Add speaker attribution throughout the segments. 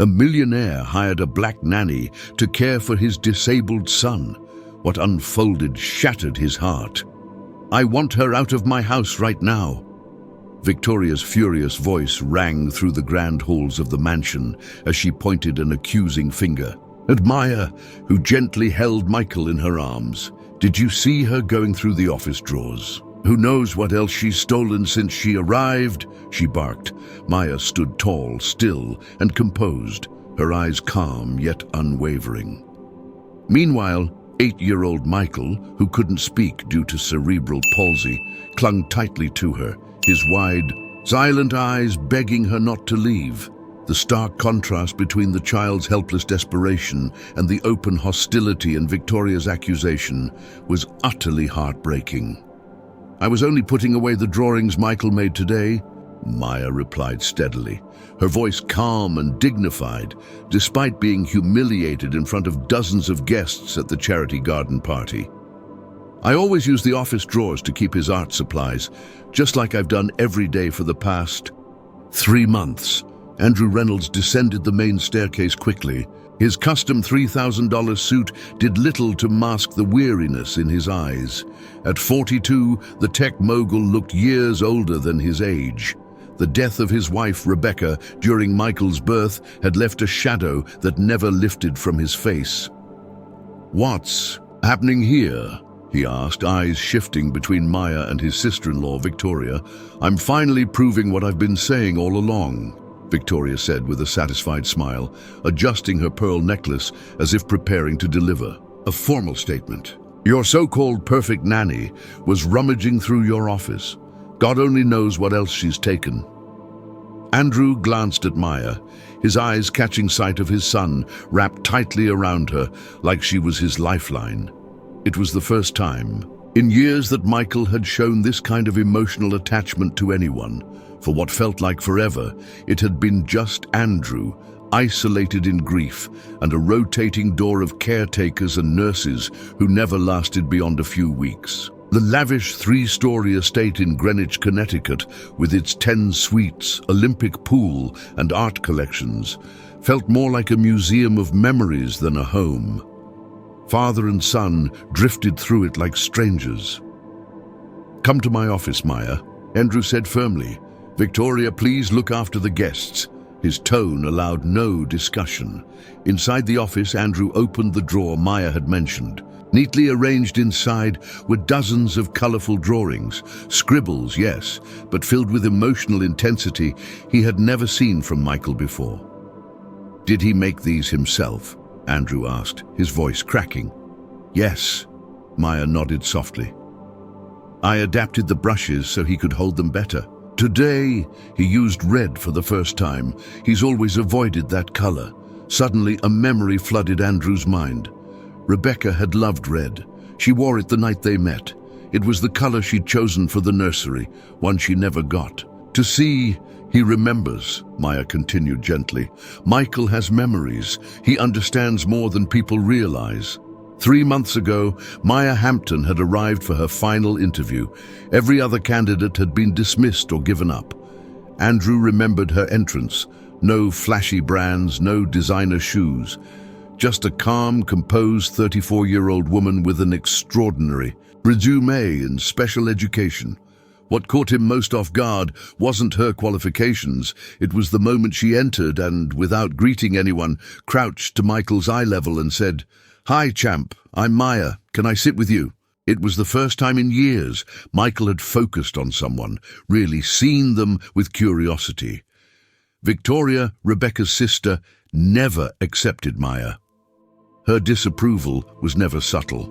Speaker 1: A millionaire hired a black nanny to care for his disabled son. What unfolded shattered his heart. "I want her out of my house right now." Victoria's furious voice rang through the grand halls of the mansion as she pointed an accusing finger at Maya, who gently held Michael in her arms. "Did you see her going through the office drawers? Who knows what else she's stolen since she arrived?" she barked. Maya stood tall, still, and composed, her eyes calm yet unwavering. Meanwhile, 8-year-old Michael, who couldn't speak due to cerebral palsy, clung tightly to her, his wide, silent eyes begging her not to leave. The stark contrast between the child's helpless desperation and the open hostility in Victoria's accusation was utterly heartbreaking. "I was only putting away the drawings Michael made today," Maya replied steadily, her voice calm and dignified, despite being humiliated in front of dozens of guests at the charity garden party. "I always use the office drawers to keep his art supplies, just like I've done every day for the past 3 months. Andrew Reynolds descended the main staircase quickly. His custom $3,000 suit did little to mask the weariness in his eyes. At 42, the tech mogul looked years older than his age. The death of his wife, Rebecca, during Michael's birth had left a shadow that never lifted from his face. "What's happening here?" he asked, eyes shifting between Maya and his sister-in-law, Victoria. "I'm finally proving what I've been saying all along," Victoria said with a satisfied smile, adjusting her pearl necklace as if preparing to deliver a formal statement. "Your so-called perfect nanny was rummaging through your office. God only knows what else she's taken." Andrew glanced at Maya, his eyes catching sight of his son wrapped tightly around her like she was his lifeline. It was the first time in years that Michael had shown this kind of emotional attachment to anyone. For what felt like forever, it had been just Andrew, isolated in grief, and a rotating door of caretakers and nurses who never lasted beyond a few weeks. The lavish 3-story estate in Greenwich, Connecticut, with its 10 suites, Olympic pool, and art collections, felt more like a museum of memories than a home. Father and son drifted through it like strangers. "Come to my office, Maya," Andrew said firmly. "Victoria, please look after the guests." His tone allowed no discussion. Inside the office, Andrew opened the drawer Maya had mentioned. Neatly arranged inside were dozens of colorful drawings. Scribbles, yes, but filled with emotional intensity he had never seen from Michael before. "Did he make these himself?" Andrew asked, his voice cracking. "Yes," Maya nodded softly. "I adapted the brushes so he could hold them better. Today, he used red for the first time. He's always avoided that color." Suddenly, a memory flooded Andrew's mind. Rebecca had loved red. She wore it the night they met. It was the color she'd chosen for the nursery, one she never got. "To see, he remembers," Maya continued gently. "Michael has memories. He understands more than people realize." 3 months ago, Maya Hampton had arrived for her final interview. Every other candidate had been dismissed or given up. Andrew remembered her entrance. No flashy brands, no designer shoes. Just a calm, composed 34-year-old woman with an extraordinary resume in special education. What caught him most off guard wasn't her qualifications. It was the moment she entered and, without greeting anyone, crouched to Michael's eye level and said, "Hi, champ, I'm Maya. Can I sit with you?" It was the first time in years Michael had focused on someone, really seen them with curiosity. Victoria, Rebecca's sister, never accepted Maya. Her disapproval was never subtle.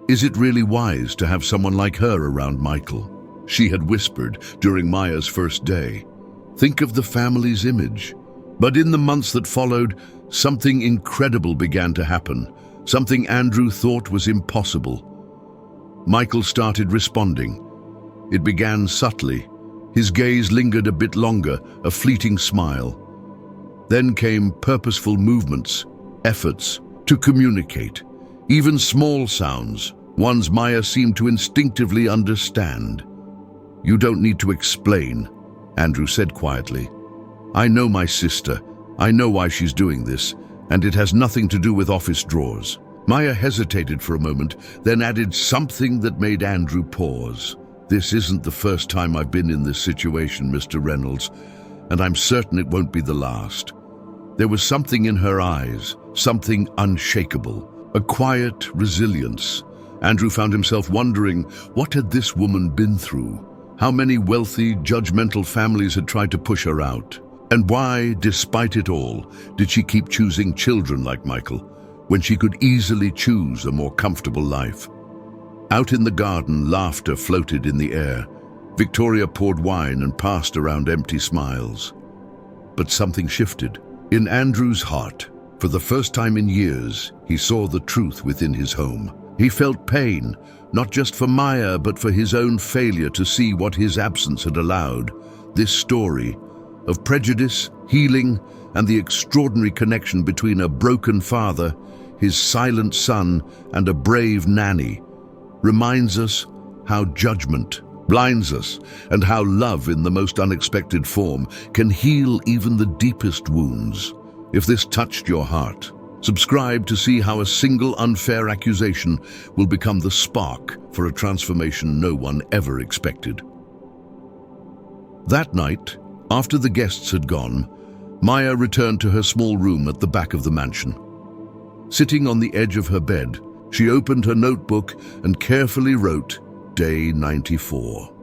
Speaker 1: "Is it really wise to have someone like her around Michael?" she had whispered during Maya's first day. "Think of the family's image." But in the months that followed, something incredible began to happen, something Andrew thought was impossible. Michael started responding. It began subtly. His gaze lingered a bit longer, a fleeting smile. Then came purposeful movements, efforts to communicate, even small sounds, ones Maya seemed to instinctively understand. "You don't need to explain," Andrew said quietly. "I know my sister. I know why she's doing this, and it has nothing to do with office drawers. Maya hesitated for a moment, then added something that made Andrew pause. This isn't the first time I've been in this situation, Mr. Reynolds, and I'm certain it won't be the last. There was something in her eyes, something unshakable, a quiet resilience. Andrew found himself wondering, what had this woman been through? How many wealthy, judgmental families had tried to push her out? And why, despite it all, did she keep choosing children like Michael, when she could easily choose a more comfortable life? Out in the garden, laughter floated in the air. Victoria poured wine and passed around empty smiles. But something shifted. In Andrew's heart, for the first time in years, he saw the truth within his home. He felt pain, not just for Maya, but for his own failure to see what his absence had allowed. This story of prejudice, healing, and the extraordinary connection between a broken father, his silent son, and a brave nanny reminds us how judgment blinds us and how love in the most unexpected form can heal even the deepest wounds. If this touched your heart, subscribe to see how a single unfair accusation will become the spark for a transformation no one ever expected. That night, after the guests had gone, Maya returned to her small room at the back of the mansion. Sitting on the edge of her bed, she opened her notebook and carefully wrote, Day 94.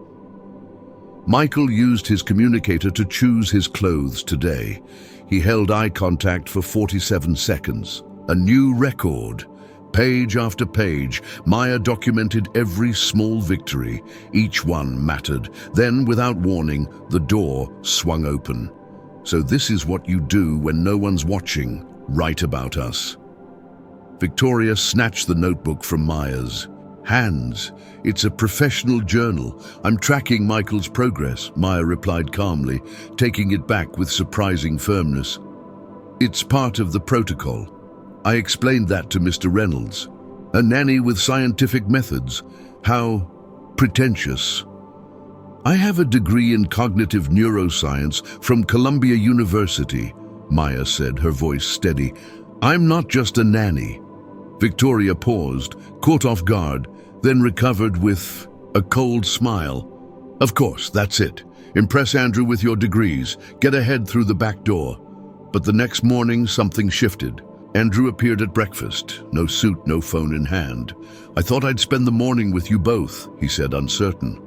Speaker 1: Michael used his communicator to choose his clothes today. He held eye contact for 47 seconds. A new record. Page after page, Maya documented every small victory. Each one mattered. Then, without warning, the door swung open. So this is what you do when no one's watching. Write about us. Victoria snatched the notebook from Maya's hands. It's a professional journal. I'm tracking Michael's progress, Maya replied calmly, taking it back with surprising firmness. It's part of the protocol. I explained that to Mr. Reynolds. A nanny with scientific methods. How pretentious. I have a degree in cognitive neuroscience from Columbia University, Maya said, her voice steady. I'm not just a nanny. Victoria paused, caught off guard, then recovered with a cold smile. Of course, that's it. Impress Andrew with your degrees. Get ahead through the back door. But the next morning, something shifted. Andrew appeared at breakfast, no suit, no phone in hand. I thought I'd spend the morning with you both, he said, uncertain.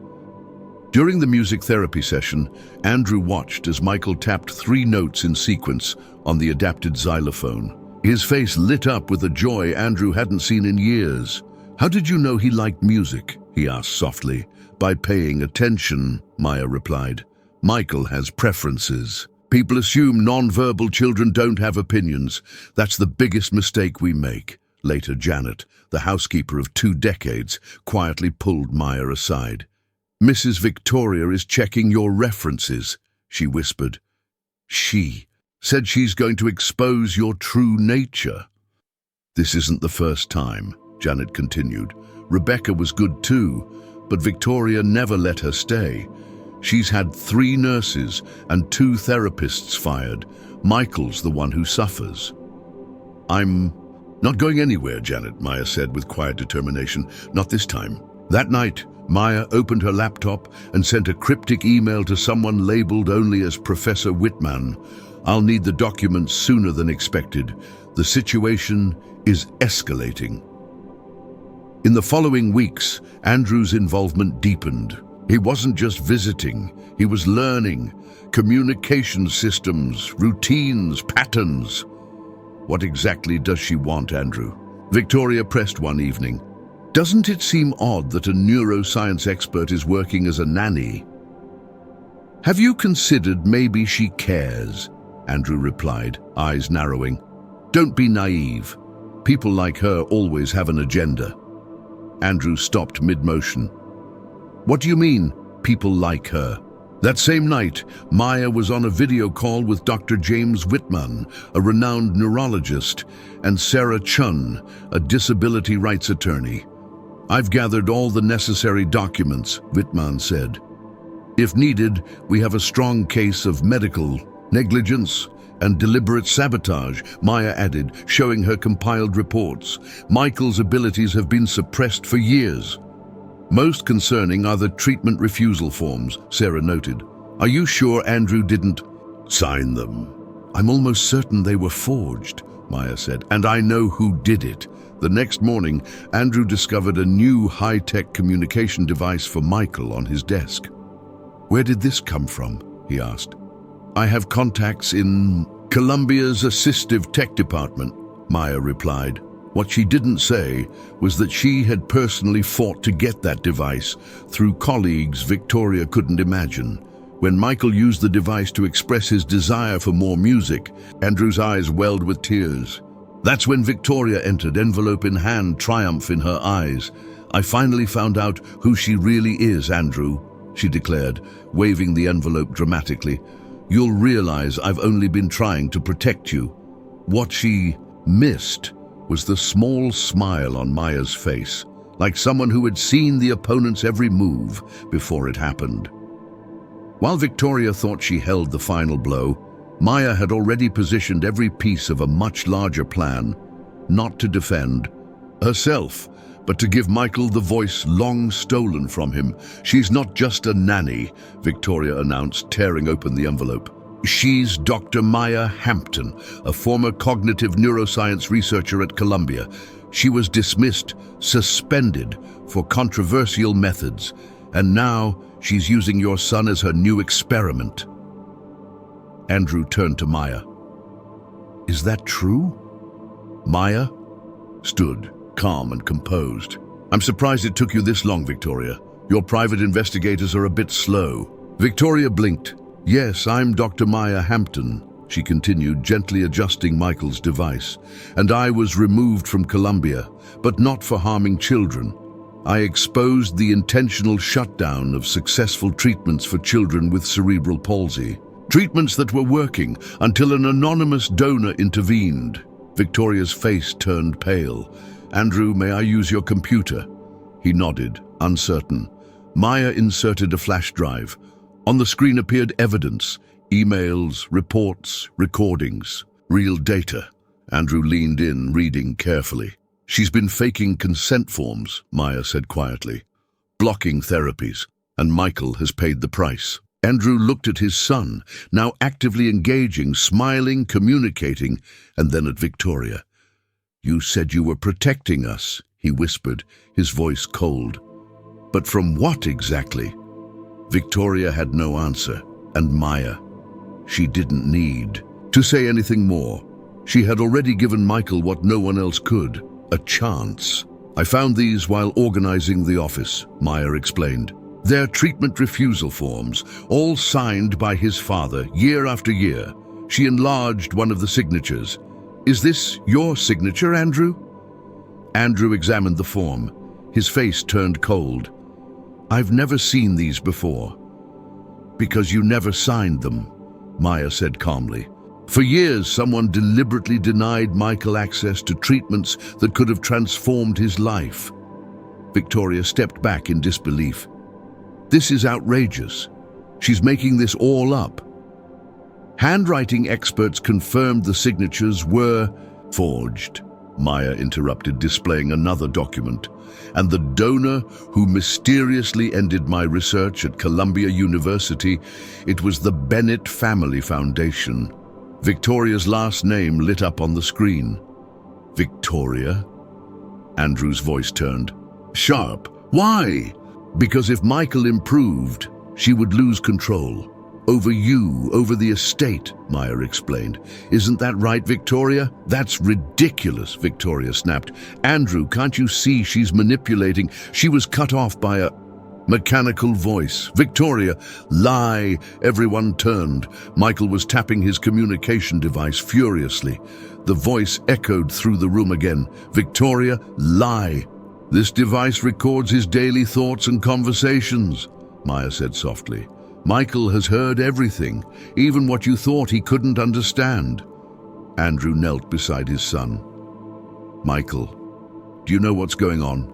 Speaker 1: During the music therapy session, Andrew watched as Michael tapped 3 notes in sequence on the adapted xylophone. His face lit up with a joy Andrew hadn't seen in years. How did you know he liked music? He asked softly. By paying attention, Maya replied. Michael has preferences. People assume non-verbal children don't have opinions. That's the biggest mistake we make. Later, Janet, the housekeeper of 2 decades, quietly pulled Maya aside. Mrs. Victoria is checking your references, she whispered. She said she's going to expose your true nature. This isn't the first time, Janet continued. Rebecca was good too, but Victoria never let her stay. She's had 3 nurses and 2 therapists fired. Michael's the one who suffers. I'm not going anywhere, Janet, Maya said with quiet determination. Not this time. That night, Maya opened her laptop and sent a cryptic email to someone labeled only as Professor Whitman. I'll need the documents sooner than expected. The situation is escalating. In the following weeks, Andrew's involvement deepened. He wasn't just visiting, he was learning. Communication systems, routines, patterns. What exactly does she want, Andrew? Victoria pressed one evening. Doesn't it seem odd that a neuroscience expert is working as a nanny? Have you considered maybe she cares? Andrew replied, eyes narrowing. Don't be naive. People like her always have an agenda. Andrew stopped mid-motion. What do you mean, people like her? That same night, Maya was on a video call with Dr. James Whitman, a renowned neurologist, and Sarah Chun, a disability rights attorney. I've gathered all the necessary documents, Whitman said. If needed, we have a strong case of medical negligence, And deliberate sabotage, Maya added, showing her compiled reports. Michael's abilities have been suppressed for years. Most concerning are the treatment refusal forms, Sarah noted. Are you sure Andrew didn't sign them? I'm almost certain they were forged, Maya said, and I know who did it. The next morning, Andrew discovered a new high-tech communication device for Michael on his desk. Where did this come from? He asked. I have contacts in Columbia's assistive tech department, Maya replied. What she didn't say was that she had personally fought to get that device through colleagues Victoria couldn't imagine. When Michael used the device to express his desire for more music, Andrew's eyes welled with tears. That's when Victoria entered, envelope in hand, triumph in her eyes. I finally found out who she really is, Andrew, she declared, waving the envelope dramatically. You'll realize I've only been trying to protect you. What she missed was the small smile on Maya's face, like someone who had seen the opponent's every move before it happened. While Victoria thought she held the final blow, Maya had already positioned every piece of a much larger plan, not to defend herself, but to give Michael the voice long stolen from him. She's not just a nanny, Victoria announced, tearing open the envelope. She's Dr. Maya Hampton, a former cognitive neuroscience researcher at Columbia. She was dismissed, suspended for controversial methods, and now she's using your son as her new experiment. Andrew turned to Maya. Is that true? Maya stood, calm and composed. I'm surprised it took you this long, Victoria. Your private investigators are a bit slow. Victoria blinked. Yes, I'm Dr. Maya Hampton, she continued, gently adjusting Michael's device. And I was removed from Columbia, but not for harming children. I exposed the intentional shutdown of successful treatments for children with cerebral palsy. Treatments that were working until an anonymous donor intervened. Victoria's face turned pale. Andrew, may I use your computer? He nodded, uncertain. Maya inserted a flash drive. On the screen appeared evidence, emails, reports, recordings, real data. Andrew leaned in, reading carefully. She's been faking consent forms, Maya said quietly, blocking therapies, and Michael has paid the price. Andrew looked at his son, now actively engaging, smiling, communicating, and then at Victoria. You said you were protecting us, he whispered, his voice cold. But from what exactly? Victoria had no answer, and Maya, she didn't need to say anything more. She had already given Michael what no one else could, a chance. I found these while organizing the office, Maya explained. They're treatment refusal forms, all signed by his father year after year. She enlarged one of the signatures. Is this your signature, Andrew? Andrew examined the form. His face turned cold. I've never seen these before. Because you never signed them, Maya said calmly. For years, someone deliberately denied Michael access to treatments that could have transformed his life. Victoria stepped back in disbelief. This is outrageous. She's making this all up. Handwriting experts confirmed the signatures were forged, Maya interrupted, displaying another document. And the donor who mysteriously ended my research at Columbia University, it was the Bennett Family Foundation. Victoria's last name lit up on the screen. Victoria? Andrew's voice turned sharp. Why? Because if Michael improved, she would lose control. Over you, over the estate, Maya explained. Isn't that right, Victoria? That's ridiculous, Victoria snapped. Andrew, can't you see she's manipulating? She was cut off by a mechanical voice. Victoria, lie. Everyone turned. Michael was tapping his communication device furiously. The voice echoed through the room again. Victoria, lie. This device records his daily thoughts and conversations, Maya said softly. Michael has heard everything, even what you thought he couldn't understand. Andrew knelt beside his son. Michael, do you know what's going on?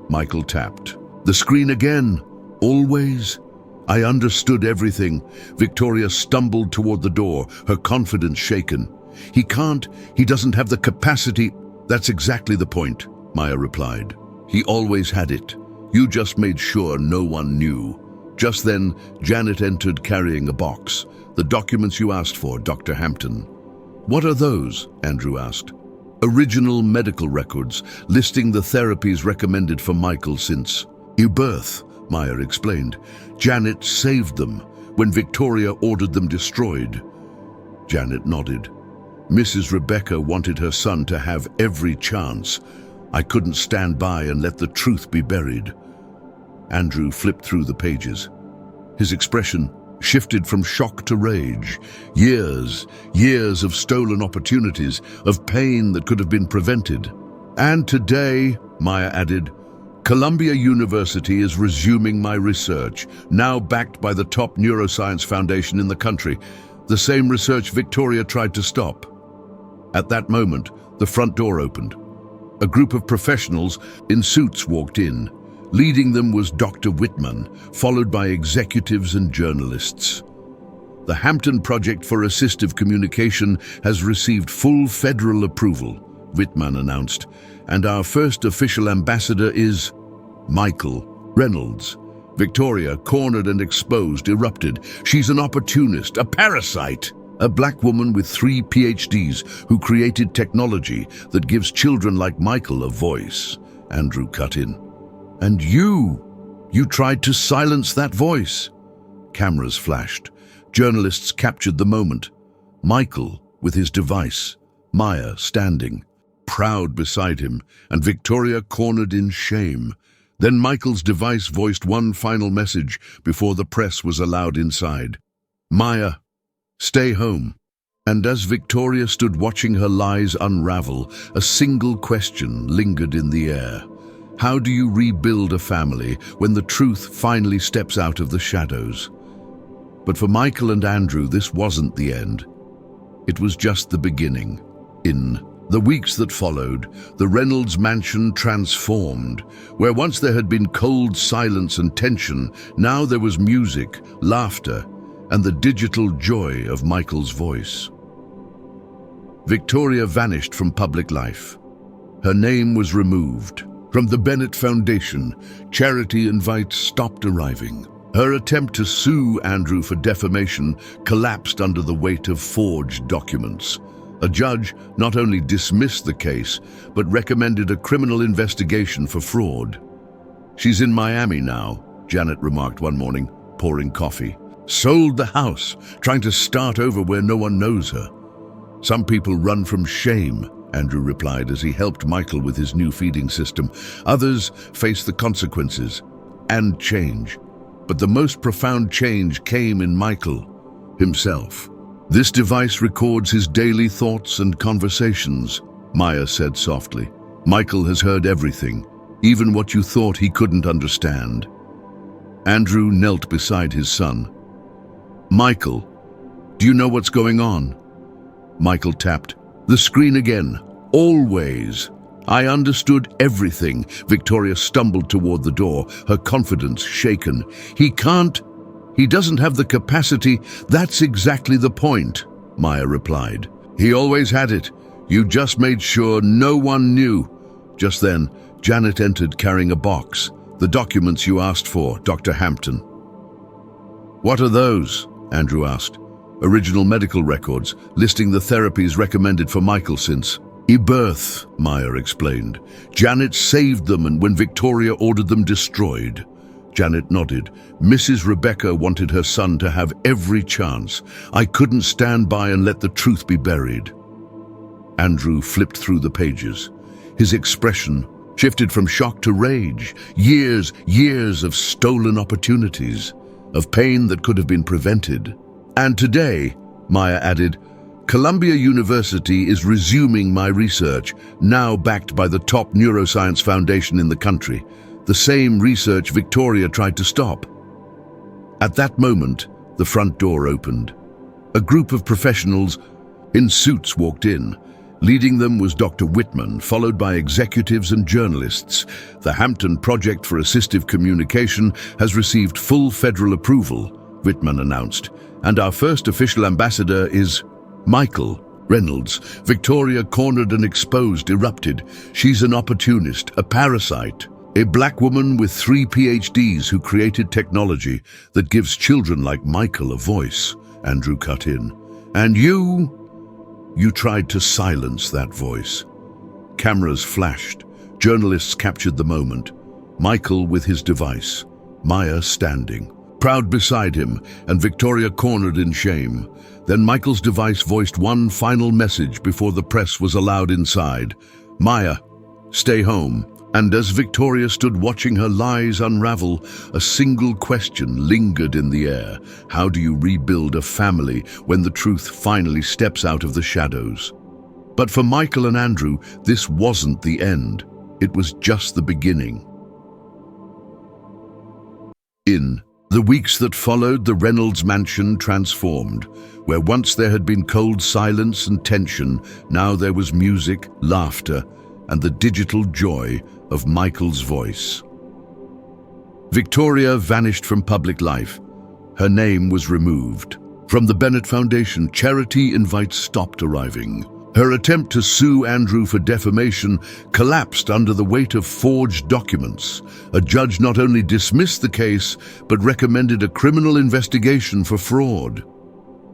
Speaker 1: Michael tapped. The screen again. Always. I understood everything. Victoria stumbled toward the door, her confidence shaken. He doesn't have the capacity. That's exactly the point, Maya replied. He always had it. You just made sure no one knew. Just then, Janet entered carrying a box. The documents you asked for, Dr. Hampton. What are those? Andrew asked. Original medical records listing the therapies recommended for Michael since birth, Maya explained. Janet saved them when Victoria ordered them destroyed. Janet nodded. Mrs. Rebecca wanted her son to have every chance. I couldn't stand by and let the truth be buried. Andrew flipped through the pages. His expression shifted from shock to rage. Years of stolen opportunities, of pain that could have been prevented. And today, Maya added, Columbia University is resuming my research, now backed by the top neuroscience foundation in the country, the same research Victoria tried to stop. At that moment, the front door opened. A group of professionals in suits walked in. Leading them was Dr. Whitman, followed by executives and journalists. The Hampton Project for Assistive Communication has received full federal approval, Whitman announced, and our first official ambassador is Michael Reynolds. Victoria, cornered and exposed, erupted. She's an opportunist, a parasite, a black woman with 3 PhDs who created technology that gives children like Michael a voice. Andrew cut in. And you tried to silence that voice. Cameras flashed. Journalists captured the moment. Michael with his device, Maya standing, proud beside him, and Victoria cornered in shame. Then Michael's device voiced one final message before the press was allowed inside. Maya, stay home. And as Victoria stood watching her lies unravel, a single question lingered in the air. How do you rebuild a family when the truth finally steps out of the shadows? But for Michael and Andrew, this wasn't the end. It was just the beginning. In the weeks that followed, the Reynolds mansion transformed. Where once there had been cold silence and tension, now there was music, laughter, and the digital joy of Michael's voice. Victoria vanished from public life. Her name was removed. From the Bennett Foundation, charity invites stopped arriving. Her attempt to sue Andrew for defamation collapsed under the weight of forged documents. A judge not only dismissed the case, but recommended a criminal investigation for fraud. She's in Miami now, Janet remarked one morning, pouring coffee. Sold the house, trying to start over where no one knows her. Some people run from shame, Andrew replied as he helped Michael with his new feeding system. Others face the consequences and change. But the most profound change came in Michael himself. This device records his daily thoughts and conversations, Maya said softly. Michael has heard everything, even what you thought he couldn't understand. Andrew knelt beside his son. Michael, do you know what's going on? Michael tapped the screen again. Always. I understood everything. Victoria stumbled toward the door, her confidence shaken. He doesn't have the capacity. That's exactly the point, Maya replied. He always had it. You just made sure no one knew. Just then, Janet entered carrying a box. The documents you asked for, Dr. Hampton. What are those? Andrew asked. Original medical records listing the therapies recommended for Michael since birth, Maya explained. Janet saved them and when Victoria ordered them destroyed. Janet nodded. Mrs. Rebecca wanted her son to have every chance. I couldn't stand by and let the truth be buried. Andrew flipped through the pages. His expression shifted from shock to rage. Years of stolen opportunities, of pain that could have been prevented. And today, Maya added, Columbia University is resuming my research, now backed by the top neuroscience foundation in the country, the same research Victoria tried to stop. At that moment, the front door opened. A group of professionals in suits walked in. Leading them was Dr. Whitman, followed by executives and journalists. The Hampton Project for Assistive Communication has received full federal approval, Whitman announced, and our first official ambassador is Michael Reynolds. Victoria, cornered and exposed, erupted. She's an opportunist, a parasite. A black woman with 3 PhDs who created technology that gives children like Michael a voice, Andrew cut in. And you tried to silence that voice. Cameras flashed. Journalists captured the moment. Michael with his device. Maya standing, proud beside him, and Victoria cornered in shame. Then Michael's device voiced one final message before the press was allowed inside. Maya, stay home. And as Victoria stood watching her lies unravel, a single question lingered in the air. How do you rebuild a family when the truth finally steps out of the shadows? But for Michael and Andrew, this wasn't the end. It was just the beginning. In the weeks that followed, the Reynolds mansion transformed. Where once there had been cold silence and tension, now there was music, laughter, and the digital joy of Michael's voice. Victoria vanished from public life. Her name was removed. From the Bennett Foundation, charity invites stopped arriving. Her attempt to sue Andrew for defamation collapsed under the weight of forged documents. A judge not only dismissed the case, but recommended a criminal investigation for fraud.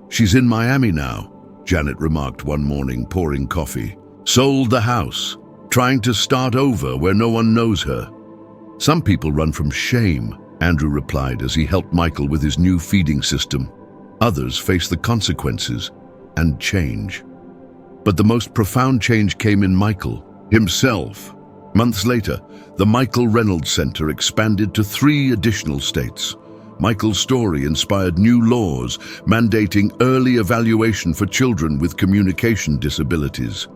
Speaker 1: She's in Miami now, Janet remarked one morning, pouring coffee. Sold the house, trying to start over where no one knows her. Some people run from shame, Andrew replied as he helped Michael with his new feeding system. Others face the consequences and change. But the most profound change came in Michael himself. Months later, the Michael Reynolds Center expanded to 3 additional states. Michael's story inspired new laws mandating early evaluation for children with communication disabilities.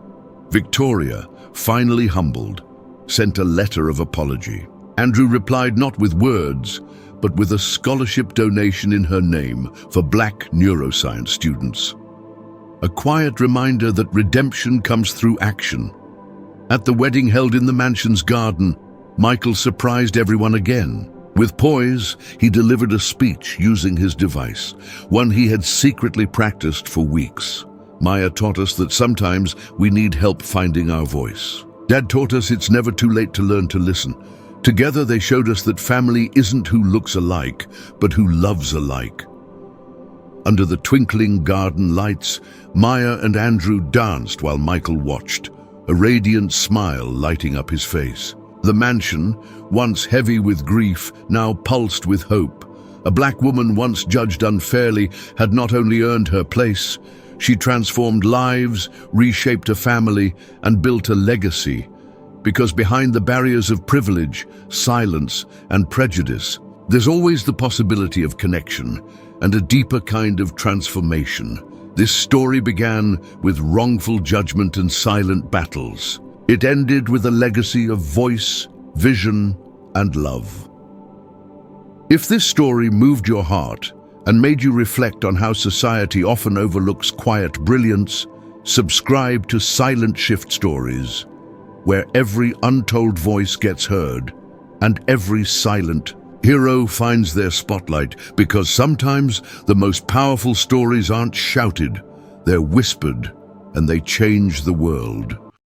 Speaker 1: Victoria, finally humbled, sent a letter of apology. Andrew replied not with words, but with a scholarship donation in her name for Black neuroscience students. A quiet reminder that redemption comes through action. At the wedding held in the mansion's garden, Michael surprised everyone again. With poise, he delivered a speech using his device, one he had secretly practiced for weeks. Maya taught us that sometimes we need help finding our voice. Dad taught us it's never too late to learn to listen. Together they showed us that family isn't who looks alike, but who loves alike. Under the twinkling garden lights, Maya and Andrew danced while Michael watched, a radiant smile lighting up his face. The mansion, once heavy with grief, now pulsed with hope. A black woman once judged unfairly had not only earned her place, she transformed lives, reshaped a family, and built a legacy. Because behind the barriers of privilege, silence, and prejudice, there's always the possibility of connection and a deeper kind of transformation. This story began with wrongful judgment and silent battles. It ended with a legacy of voice, vision, and love. If this story moved your heart and made you reflect on how society often overlooks quiet brilliance, subscribe to Silentshift Stories, where every untold voice gets heard and every silent hero finds their spotlight, because sometimes the most powerful stories aren't shouted, they're whispered, and they change the world.